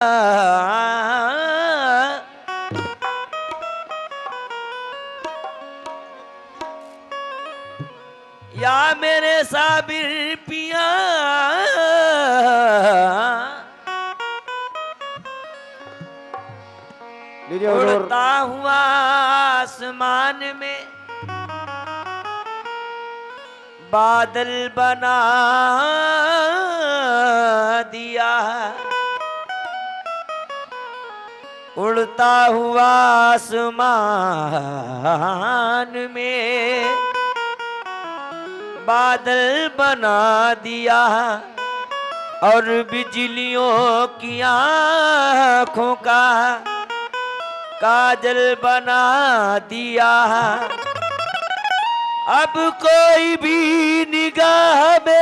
या मेरे साबिर पिया उड़ता हुआ आसमान में बादल बना दिया। उड़ता हुआ आसमान में बादल बना दिया और बिजलियों की आँखों का काजल बना दिया। अब कोई भी निगाह में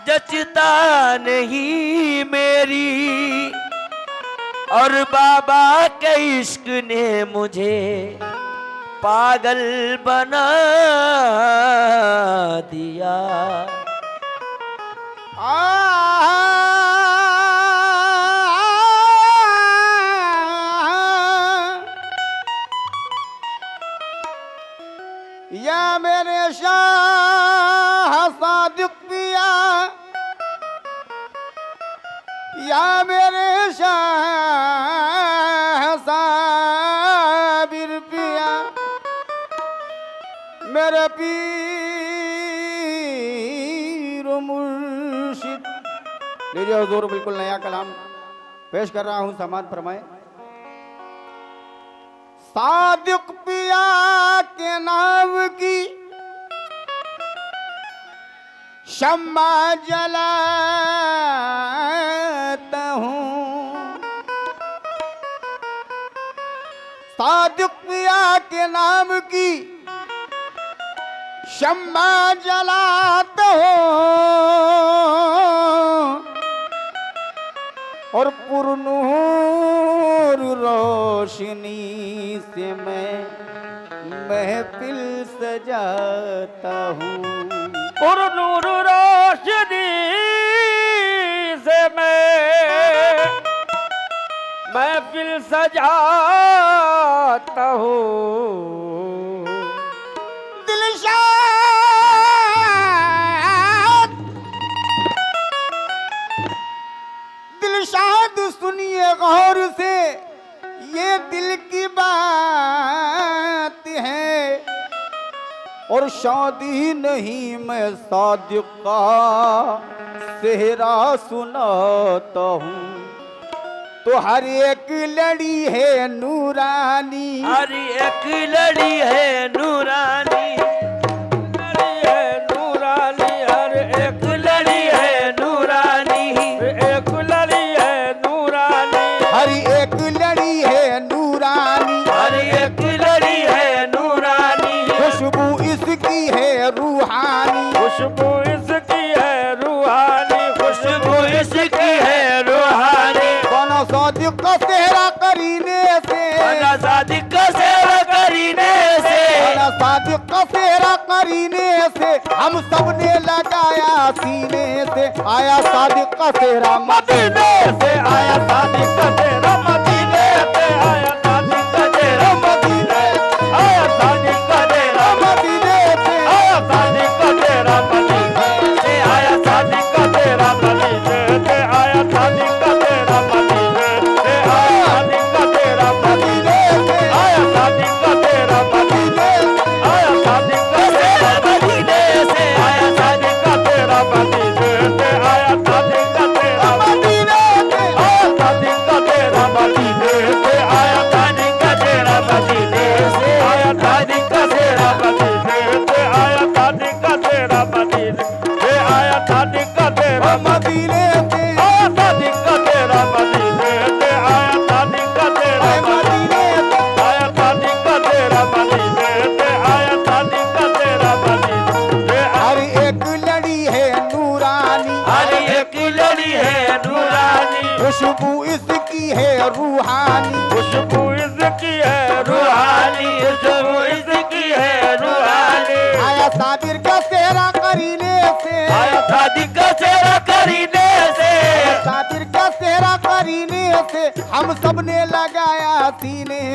जचता नहीं मेरी और बाबा के इश्क ने मुझे पागल बना दिया। या मेरे शाह सादिक पिया, या मेरे शाह साबिर पिया, मेरे पीर मुर्शिद। लीजिए हुजूर, बिल्कुल नया कलाम पेश कर रहा हूं, समाज फरमाए। सादिक पिया के नाम की शम्मा जलाता हूँ। सादिक पिया के नाम की शम्मा जलाता हूँ और पुरनूर रोशनी से मैं महफिल सजाता हूँ। पुरनूर रोशनी से मैं महफिल सजाता हूँ। दिलशाद सुनिए गौर से, ये दिल की बात है और शादी नहीं मैं सादिक का सेहरा सुनाता हूँ। तो हर एक लड़ी है नूरानी, हर एक लड़ी है नूरानी, लड़ी है नूरानी, हर एक लड़ी है नूरानी, एक लड़ी है नूरानी, हर एक लड़ी है नूरानी, हर एक लड़ी है नूरानी। खुशबू इसकी है रूहानी, खुशबू इसकी है रूहानी, खुशबू इसकी है रूहानी। बना सादिक का सेहरा करीने से, बना सादिक का सेहरा करीने से, बना सादिक का सेहरा करीने से हम सब ने लगाया सीने से। आया सादिक का सेहरा मदीने से, आया सादिक का सेहरा मदीने से, आया सादिक का सेहरा मदीने, आया सादिक का सेहरा मदीने से, आया सादिक का सेहरा मदीने से, आया सादिक का सेहरा मदीने से, आया सादिक का सेहरा मदीने से, आया सादिक का सेहरा मदीने से, आया सादिक का सेहरा मदीने से, आया सादिक का सेहरा मदीने से, आया सादिक का सेहरा मदीने से, आया सादिक का सेहरा मदीने से, आया सादिक का सेहरा मदीने से, आया सादिक का सेहरा मदीने से, आया सादिक का सेहरा मदीने से, आया सादिक का सेहरा मदीने से, आया सादिक का सेहरा मदीने से, आया सादिक का सेहरा मदीने से, आया सादिक का सेहरा मदीने से, आया सादिक का सेहरा मदीने से, आया सादिक का सेहरा मदीने से। हर एक लड़ी है नूरानी, हर एक लड़ी है नूरानी, खुशबू इसकी है रूहानी, खुशबू इसकी है रूहानी, खुशबू इसकी है रूहानी। आया साबिर का सेहरा करीने से, आया सादिक का सेहरा करीने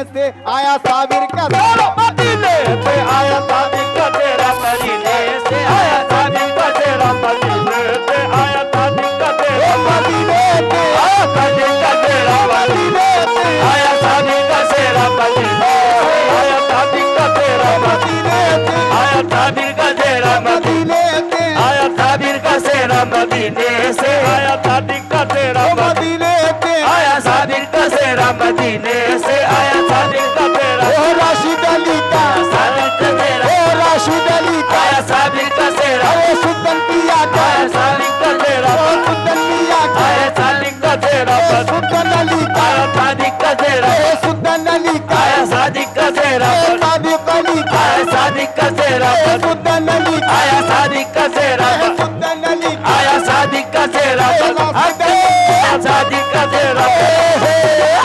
से आया साबिर का तेरा मदीने से आया सादिक का तेरा मदीने से आया सादिक का तेरा मदीने से आया सादिक का तेरा मदीने से आया सादिक का तेरा मदीने से आया सादिक का तेरा मदीने से आया सादिक का तेरा मदीने से आया सादिक का तेरा मदीने मदीने से आया सादिक का तेरा मदीने से आया सादिक का तेरा मदीने से आया सादिक का तेरा मदीने से आया सादिक का तेरा ओ राशिद अली का सादिक का तेरा ओ राशिद अली का आया सादिक का तेरा ओ सुल्तान पिया का आया सादिक का तेरा ओ सुल्तान पिया का आया सादिक का तेरा ओ सुल्तान अली का आया सादिक का तेरा ओ सुल्तान अली का आया सादिक का तेरा ओ सादिक अली का आया सादिक का तेरा ओ सुल्तान अली का आया सादिक का तेरा ओ सुल्तान अली का आया सादिक का तेरा आया सादिक का तेरा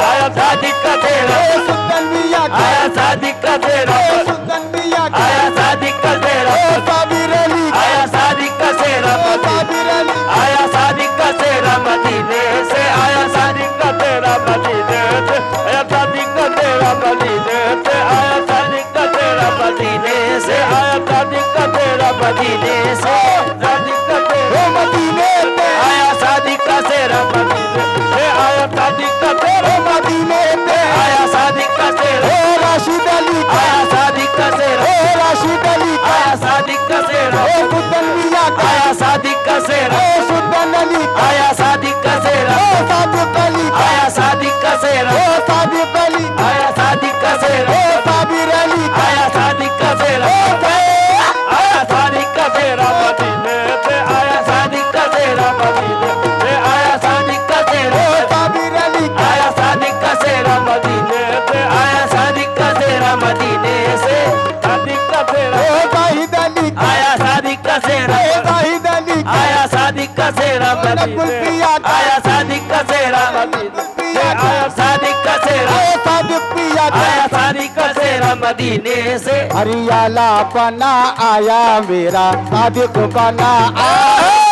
आया सादिक का तेरा ओ सुल्तान मिया का आया सादिक का तेरा ओ सुल्तान मिया का आया सादिक का तेरा ओ साबिर अली का आया सादिक का तेरा ओ साबिर अली आया सादिक का तेरा मदीने से आया सादिक का तेरा मदीने से आया सादिक का तेरा मदीने से आया सादिक का तेरा मदीने से आया सादिक का तेरा मदीने से सादिक का तेरा ओ मदीने से आया सादिक का तेरा मदीने से आया सादिक का तेरा ओ मदीने से आया सादिक का तेरा ओ राशिद अली का आया सादिक का तेरा ओ राशिद अली का आया सादिक का तेरा ओ सुल्तान मिया का आया सादिक का तेरा ओ सुल्तान अली का आया सादिक का तेरा ओ सादिक अली का आया सादिक का तेरा ओ सादिक अली आया सादिक का तेरा ओ साबिर अली का आया सादिक का तेरा आया सादिक का तेरा मदीने से आया सादिक का तेरा मदीने से आया सादिक का तेरा ओ साबिर अली का आया सादिक का तेरा मदीने से आया सादिक का तेरा मदीने से सादिक का तेरा ओ जाहिद अली का आया सादिक का तेरा ओ जाहिद अली का आया सादिक का तेरा मदीने आया सादिक का तेरा मदीने से आया सादिक का तेरा ओ सादिक पिया का आया सादिक का तेरा मदीने से हरियाला बना आया मेरा सादिक बना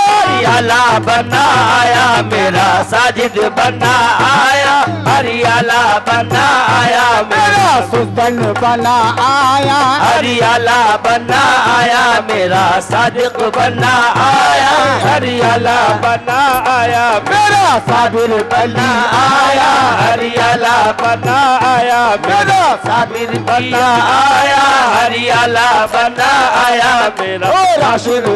हरियाला बना आया मेरा साजिद बना आया हरियाला बना आया मेरा सुल्तान बना आया हरियाला बना आया मेरा सादिक बना आया हरियाला बना आया मेरा साबिर बना आया हरियाला बना आया मेरा साबिर बना आया हरियाला बना आया मेरा ओ राशिद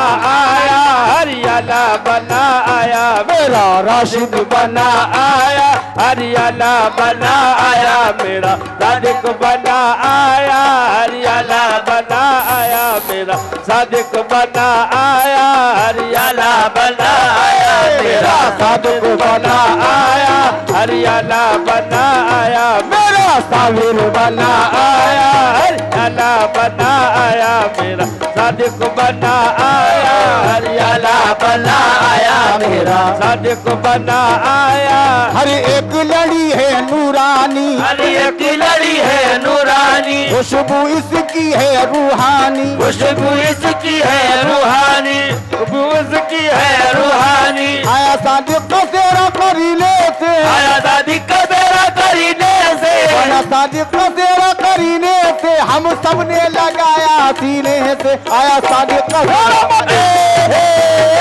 आया हरियाला बना आया मेरा राशिद बना आया हरियाला बना आया मेरा सादिक बना आया हरियाला बना आया मेरा सादिक बना आया हरियाला बना आया मेरा सादिक बना आया हरियाला बना आया मेरा साबिर बना आया हरियाला बना आया मेरा सादिक बना आया हरियाला बना आया मेरा सादिक बना आया हर एक लड़ी है नूरानी हर एक लड़ी है नूरानी खुशबू इसकी है रूहानी खुशबू इसकी है रूहानी खुशबू इसकी है रूहानी आया सादिक का तेरा करीने से आया सादिक का तेरा करीने से आया सादिक का तेरा करीने से हम सब ने लगाया सीने से आया सादिक का तेरा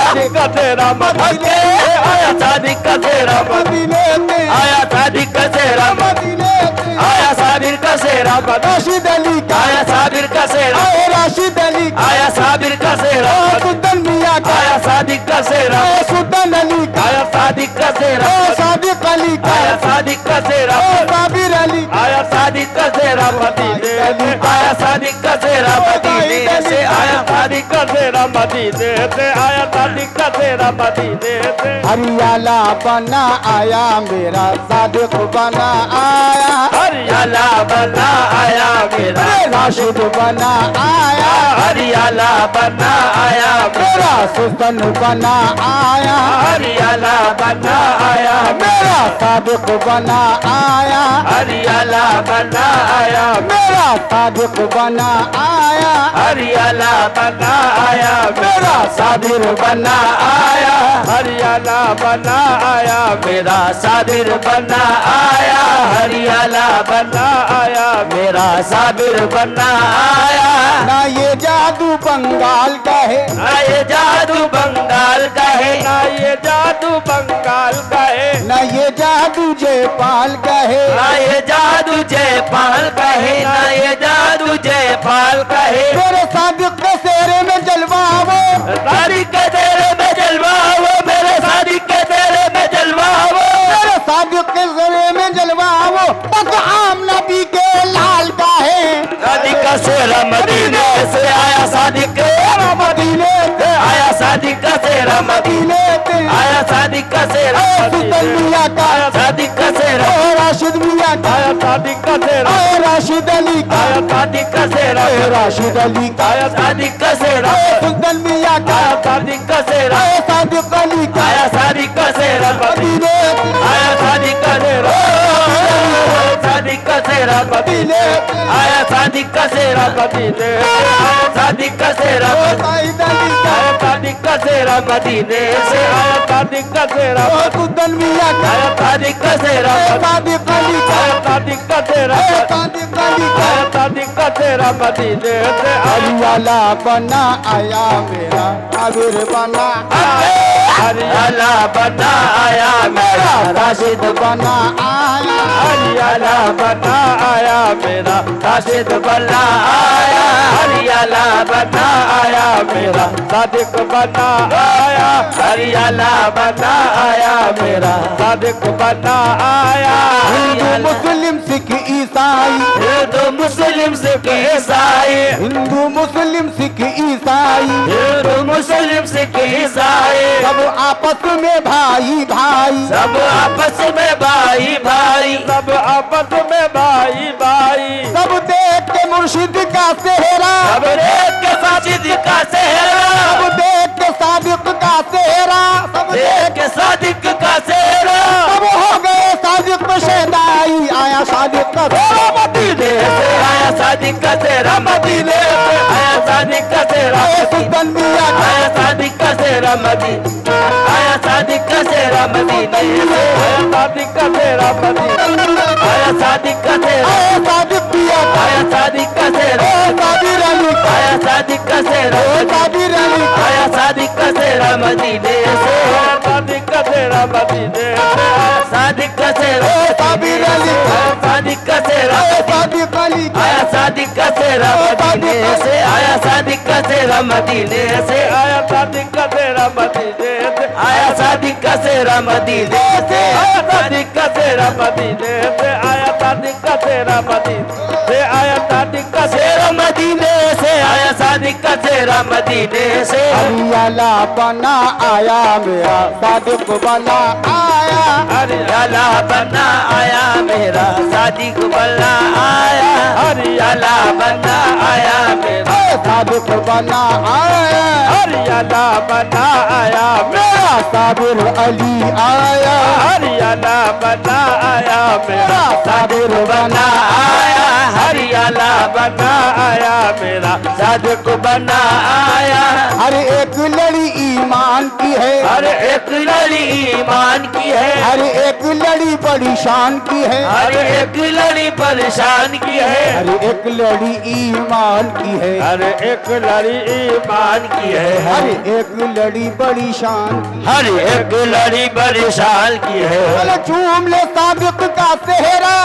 सादिक का तेरा मदीने आया सादिक का तेरा मदीने से आया सादिक का तेरा मदीने से आया साबिर का तेरा राशिद अली का आया साबिर का तेरा आए राशिद अली का आया साबिर का तेरा ओ सुल्तान मिया का आया सादिक का तेरा ओ सुल्तान अली का आया सादिक का तेरा ओ सादिक अली का आया सादिक का तेरा ओ साबिर अली आया सादिक का तेरा मदीने से आया सादिक का तेरा मदीने से आया सादिक का तेरा मदीने से आया सादिक का तेरा मदीने से हरियाला बना आया मेरा सादिक बना आया हरियाला बना आया मेरा राशिद बना आया हरियाला बना आया मेरा सुल्तान बना आया हरियाला बना आया मेरा सादिक बना आया, हरियाला बना आया, मेरा सादिक बना आया, हरियाला बना आया, मेरा सादिर बना आया, हरियाला बना आया, मेरा साबिर बना आया, हरियाला बना आया, मेरा साबिर बना आया। ना ये जादू बंगाल का है, ना ये जादू बंगाल का है, ना ये जादू बंगाल का है, ना ये जादू जयपाल का है, ना ये जादू जयपाल का है, ना ये जादू जयपाल का है। मेरे सादिक के सेरे में जलवा वो, सादिक के तेरे में जलवा वो, मेरे सादिक के तेरे में जलवा वो, मेरे सादिक के सेरे में जलवा वो, बस आम नबी के लाल का है। सादिक का सेरा मदीने से आया, सादिक का सेरा मदीने से आया, सादिक का सेरा मदीने मदीने से आया, सादिक का सेरा सुल्तान मियां का, आया, सादिक का सेरा ओ राशिद मियां का, आया, सादिक का सेरा ओ राशिद अली का, आया, सादिक का सेरा ओ राशिद अली का, आया, सादिक का सेरा ओ सुल्तान मियां का, आया, सादिक का सेरा ओ सादिक अली का, आया, सादिक का सेरा मदीने से आया, सादिक का सेरा सादिक का सेरा मदीने से आया, सादिक का सेरा मदीने आया, सादिक का सेरा ओ साइद अली का, आया, सादिक का सेरा मदीने से आया, सादिक का सेरा ओ सुल्तान मियां का, आया, सादिक का सेरा ओ सादिक अली का, आया, सादिक का सेरा ओ सादिक अली का, आया, सादिक का सेरा मदीने से आया, हरियाला बना आया, मेरा आबिर बना आया, हरियाला बना आया, मेरा राशिद बना आया, हरियाला बना आया, मेरा राशिद बना आया, हरियाला बना आया, मेरा सादिक बना आया, हरियाला बना आया, मेरा सादिक बना आया, हिंदू हरियाला मुस्लिम सिख ईसाई, हिंदू मुस्लिम सिख ईसाई, हिंदू मुस्लिम सिख ईसाई, हिंदू मुस्लिम सिख ईसाई, सब आपस में भाई भाई, सब आपस में भाई भाई, सब आपस में भाई भाई, सब देख के मुर्शिद का सेहरा, सब देख के साजिद का सेहरा, सब देख के सादिक का सेहरा, सब देख के सादिक का सेहरा, सब हो गए सादिक शहदाई, आया सादिक का सेहरा मदीने से आया, सादिक का सेहरा मदीने से आया, सादिक का सेहरा आया सुल्तान मियां का, आया, सादिक का सेहरा मदीने आया, सादिक का सेहरा मदीने से आया, सादिक का सेहरा मदीने आया, सादिक का सेहरा आया सादिक मियां का, आया, सादिक का सेहरा ओ साबिर अली का, आया, सादिक का सेहरा ओ साबिर अली का, आया, सादिक का सेहरा मदीने से आया, सादिक का सेहरा मदीने से आया, सादिक का सेहरा ओ साबिर अली का, आया, सादिक का सेहरा ओ सादिक अली का, आया, सादिक का सेहरा मदीने से आया, सादिक का सेहरा मदीने से आया, सादिक का सेहरा मदीने से आया, सादिक का सेहरा मदीने से आया, सादिक का सेहरा मदीने से आया, सादिक का सेहरा मदीने से आया, सादिक का सेहरा मदीने से आया, सादिक का सेहरा मदीने से हरियाला बना आया, मेरा सादिक बना आया, हरियाला बना आया, मेरा सादिक बना आया, हरियाला बना आया, मेरा सादिक बना आया, हरियाला बना आया, मेरा साबिर अली आया, हरियाला बना आया, मेरा साबिर बना आया, हरियाला बना आया, मेरा सादिक बना आया, हर एक लड़ी ईमान की है, हर एक लड़ी ईमान की है, हर एक लड़ी बड़ी शान की है, हर एक लड़ी परेशान की है, हर एक लड़ी ईमान की है, हर एक लड़ी ईमान की है, हर एक लड़ी बड़ी शान की, हर एक लड़ी परेशान की है, चलो झूम ले सादिक का सेहरा,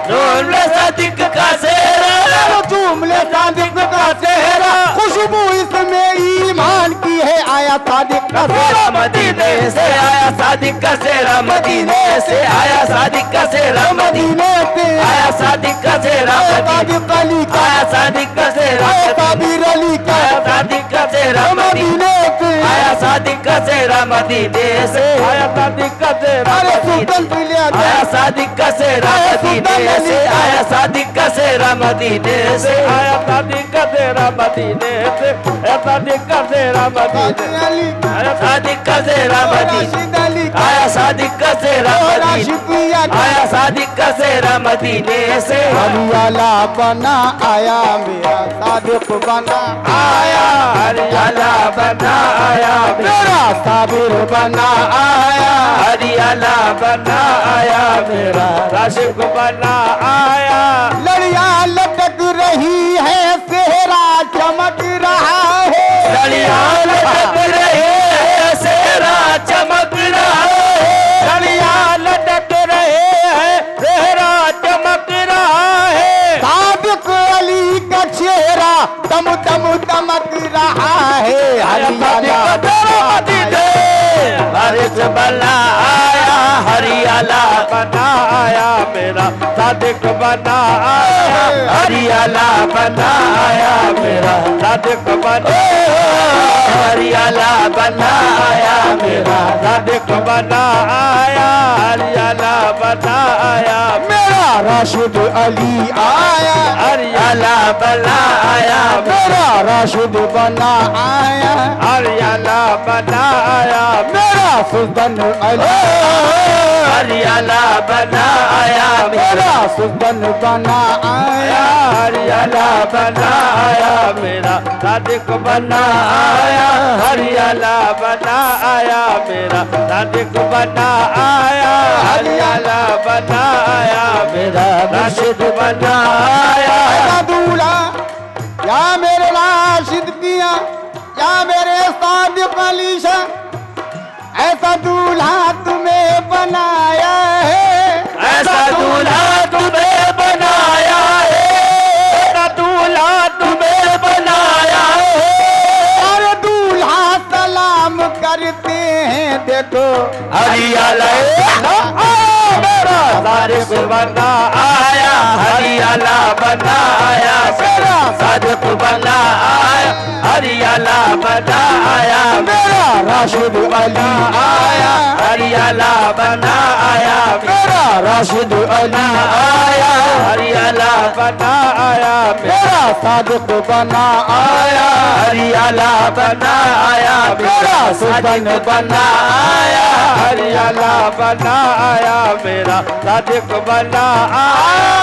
ढोल में सादिक का सेहरा, चलो झूम ले सादिक का सेहरा, खुशबू इसमें ईमान की है, आया सादिक का सेहरा मदीने से आया, सादिक का सेहरा मदीने से आया, सादिक का सेहरा मदीने से आया, सादिक का सेहरा सादिक अली का, आया, सादिक का सेहरा साबिर अली का, आया, सादिक का सेहरा मदीने से आया, सादिक का सेहरा मदीने से आया, सादिक का सेहरा अरे सुल्तान पिलिया आया, सादिक का सेहरा मदीने से आया, सादिक का सेहरा मदीने से आया, सादिक का सेहरा मदीने से आया, सादिक का सेहरा मदीने अली आया, सादिक का सेहरा मदीने राशिद अली का, आया, सादिक का सेहरा सेरा राशिद पिया आया सादिक का सेरा मदीने से हरियाला बना आया मेरा सादिक बना आया हरियाला बना आया मेरा साबिर बना आया हरियाला बना आया मेरा राशिद बना आया लड़िया लटक रही है सेहरा चमक रहा है लड़िया लटक रहे हैं सेरा चमक रहा है लड़िया लटक रहे हैं सेरा चमक रहा है सादिक अली का चेहरा दम दम दमक रहा है हरियाला बारिश बना आया हरियाला बना आया मेरा सादिक बना आया हरियाला बना आया मेरा सादिक बना हरियाला बना आया मेरा सादिक बना आया हरियाला बना आया मेरा राशिद अली आया हरियाला बना आया मेरा राशिद बना आया हरियाला बना आया मेरा सुल्तान अली हरियाला बना आया मेरा सुल्तान बना आया हरियाला बना आया मेरा सादिक बना आया हरियाला बना आया मेरा सादिक बना आया हरियाला बना आया मेरा राशिद बना आया ऐसा दूल्हा या मेरे राशिद पिया या मेरे सादिक अली शाह ऐसा दूल्हा तुम्हें बनाया है ऐसा दूल्हा तुम्हें बनाया है ऐसा दूल्हा तुम्हें बनाया है और दूल्हा सलाम करते हैं देखो हरियाला मेरा सादिक बना आया हरियाला बना आया मेरा सादिक बना आया हरियाला बना आया मेरा राशिद अली आया हरियाला बना आया मेरा राशिद अली आया हरियाला बना आया मेरा सादिक बना आया हरियाला बना आया मेरा सुल्तान बना आया हरियाला बना आया मेरा सादिक बना आया